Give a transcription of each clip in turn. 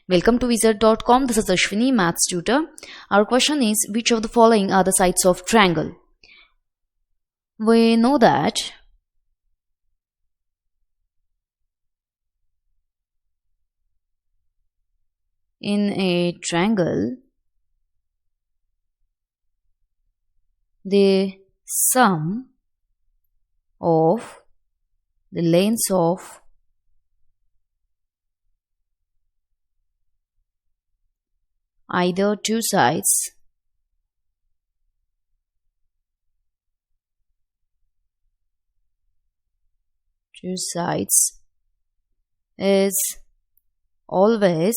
Welcome to wizard.com. This is Ashwini, Maths tutor. Our question is, which of the following are the sides of triangle? We know that in a triangle, the sum of the lengths of either two sides is always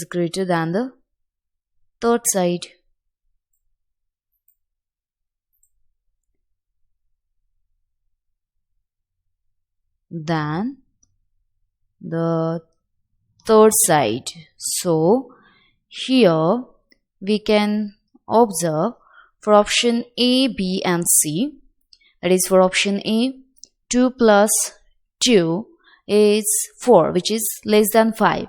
greater than the third side. Than the third side. So here we can observe for option A, B and C. That is, for option A, 2 plus 2 is 4, which is less than 5.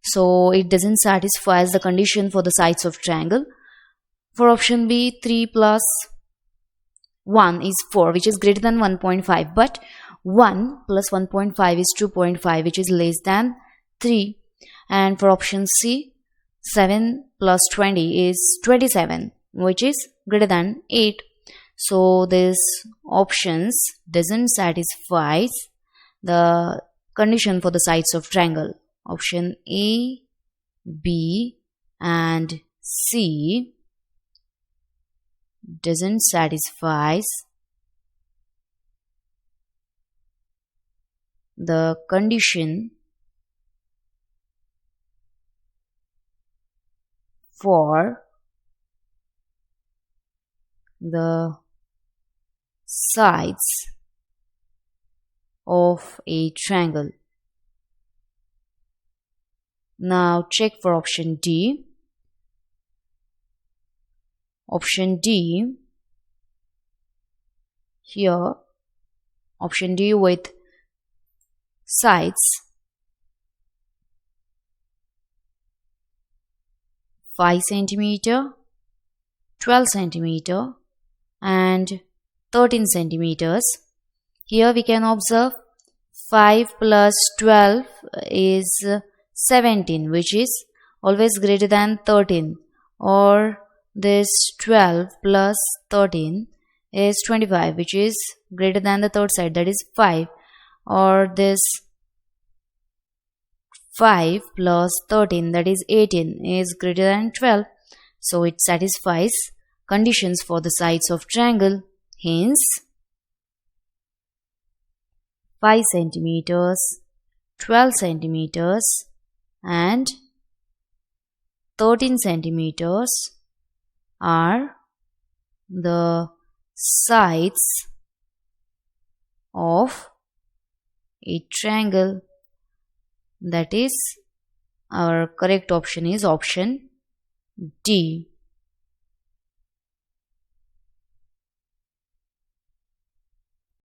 So it doesn't satisfy as the condition for the sides of triangle. For option B, 3 plus 1 is 4, which is greater than 1.5. But 1 plus 1.5 is 2.5, which is less than 3. And for option C, 7 plus 20 is 27, which is greater than 8. So this options doesn't satisfy the condition for the sides of triangle. Option A, B and C doesn't satisfy the condition for the sides of a triangle. Now check for option D. Option D, here option D with sides 5 centimeter, 12 centimeter and 13 centimeters. Here we can observe 5 plus 12 is 17, which is always greater than 13, or this 12 plus 13 is 25, which is greater than the third side, that is 5, or this 5 plus 13, that is 18, is greater than 12. So it satisfies conditions for the sides of triangle. Hence 5 centimeters, 12 centimeters and 13 centimeters are the sides of a triangle. That is, our correct option is option D.